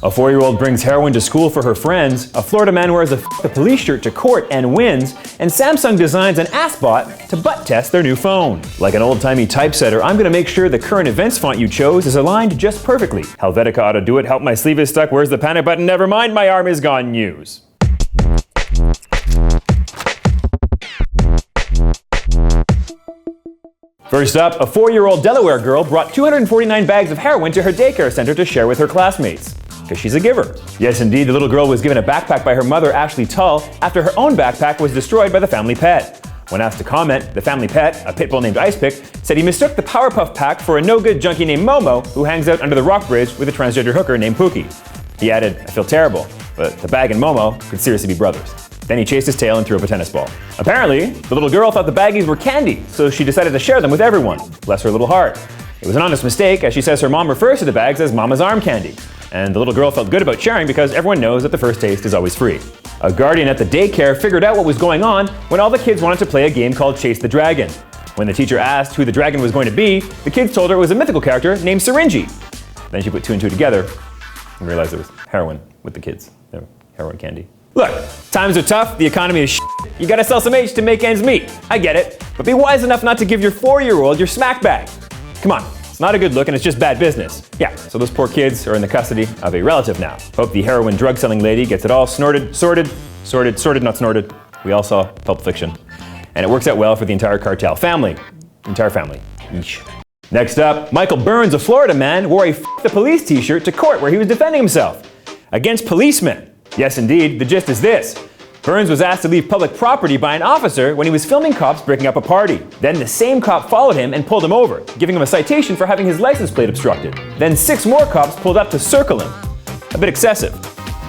A 4-year-old brings heroin to school for her friends, a Florida man wears a F the police shirt to court and wins, and Samsung designs an AssBot to butt test their new phone. Like an old-timey typesetter, I'm gonna make sure the current events font you chose is aligned just perfectly. Helvetica ought to do it, help my sleeve is stuck, where's the panic button, never mind, my arm is gone news. First up, a 4-year-old Delaware girl brought 249 bags of heroin to her daycare center to share with her classmates. Because she's a giver. Yes, indeed, the little girl was given a backpack by her mother, Ashley Tull, after her own backpack was destroyed by the family pet. When asked to comment, the family pet, a pit bull named Icepick, said he mistook the Powerpuff pack for a no-good junkie named Momo, who hangs out under the rock bridge with a transgender hooker named Pookie. He added, I feel terrible, but the bag and Momo could seriously be brothers. Then he chased his tail and threw up a tennis ball. Apparently, the little girl thought the baggies were candy, so she decided to share them with everyone. Bless her little heart. It was an honest mistake, as she says her mom refers to the bags as Mama's arm candy. And the little girl felt good about sharing because everyone knows that the first taste is always free. A guardian at the daycare figured out what was going on when all the kids wanted to play a game called Chase the Dragon. When the teacher asked who the dragon was going to be, the kids told her it was a mythical character named Syringy. Then she put 2 and 2 together and realized there was heroin with the kids. Heroin candy. Look, times are tough, the economy is shit. You gotta sell some H to make ends meet. I get it, but be wise enough not to give your 4-year-old your smack bag. Come on. Not a good look and it's just bad business. Yeah, so those poor kids are in the custody of a relative now. Hope the heroin drug selling lady gets it all sorted, not snorted. We all saw Pulp Fiction. And it works out well for the entire cartel family. Entire family. Yeesh. Next up, Michael Burns, a Florida man, wore a F the police t-shirt to court where he was defending himself against policemen. Yes, indeed, the gist is this. Burns was asked to leave public property by an officer when he was filming cops breaking up a party. Then the same cop followed him and pulled him over, giving him a citation for having his license plate obstructed. Then 6 more cops pulled up to circle him. A bit excessive.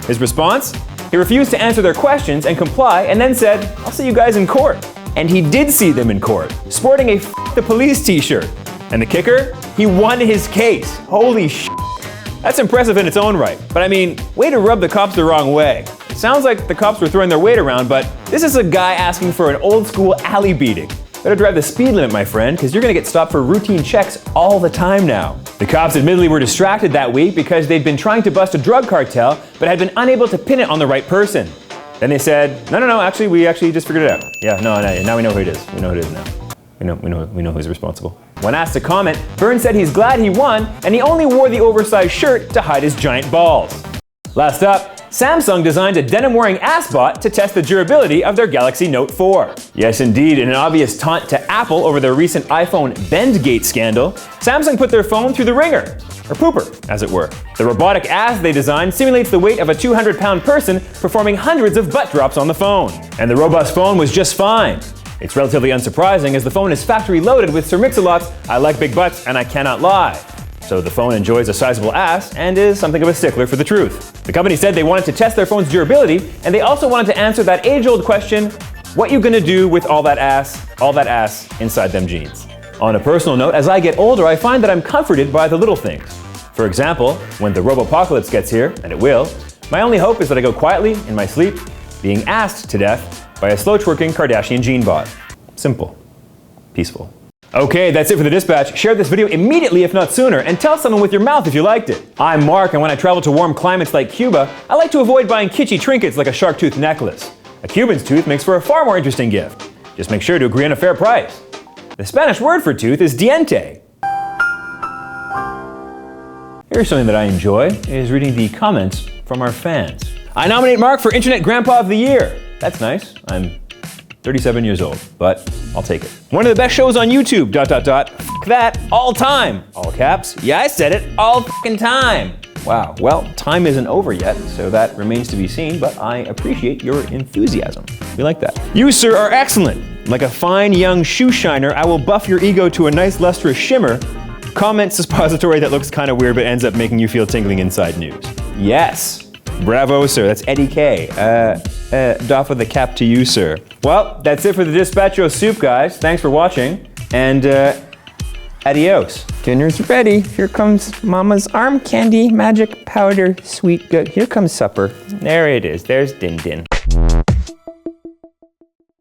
His response? He refused to answer their questions and comply and then said, I'll see you guys in court. And he did see them in court, sporting a F the police t-shirt. And the kicker? He won his case. Holy sh**. That's impressive in its own right. But I mean, way to rub the cops the wrong way. It sounds like the cops were throwing their weight around, but this is a guy asking for an old school alley beating. Better drive the speed limit, my friend, because you're gonna get stopped for routine checks all the time now. The cops admittedly were distracted that week because they'd been trying to bust a drug cartel, but had been unable to pin it on the right person. Then they said, no, actually, we just figured it out. Yeah, no, now we know who it is. We know who it is now. We know who's responsible. When asked to comment, Burns said he's glad he won, and he only wore the oversized shirt to hide his giant balls. Last up, Samsung designed a denim-wearing AssBot to test the durability of their Galaxy Note 4. Yes, indeed, in an obvious taunt to Apple over their recent iPhone Bendgate scandal, Samsung put their phone through the ringer, or pooper, as it were. The robotic ass they designed simulates the weight of a 200-pound person performing hundreds of butt drops on the phone. And the robust phone was just fine. It's relatively unsurprising as the phone is factory loaded with Sir Mix-a-Lot's I like big butts and I cannot lie. So the phone enjoys a sizable ass and is something of a stickler for the truth. The company said they wanted to test their phone's durability, and they also wanted to answer that age-old question, what you gonna do with all that ass inside them jeans? On a personal note, as I get older, I find that I'm comforted by the little things. For example, when the robopocalypse gets here, and it will, my only hope is that I go quietly in my sleep, being asked to death by a slow-twerking Kardashian gene bot. Simple. Peaceful. Okay, that's it for the dispatch. Share this video immediately, if not sooner, and tell someone with your mouth if you liked it. I'm Mark, and when I travel to warm climates like Cuba, I like to avoid buying kitschy trinkets like a shark tooth necklace. A Cuban's tooth makes for a far more interesting gift. Just make sure to agree on a fair price. The Spanish word for tooth is diente. Here's something that I enjoy, is reading the comments from our fans. I nominate Mark for Internet Grandpa of the Year. That's nice. I'm 37 years old, but I'll take it. One of the best shows on YouTube, ... F that, all time. All caps. Yeah, I said it, all fucking time. Wow, well, time isn't over yet, so that remains to be seen, but I appreciate your enthusiasm. We like that. You, sir, are excellent. Like a fine young shoe shiner, I will buff your ego to a nice lustrous shimmer. Comment suppository that looks kind of weird but ends up making you feel tingling inside news. Yes. Bravo, sir. That's Eddie K. Doff with the cap to you, sir. Well, that's it for the Dispatcho Soup, guys. Thanks for watching, and adios. Dinner's ready. Here comes Mama's arm candy, magic powder, sweet good. Here comes supper. There it is. There's Din Din.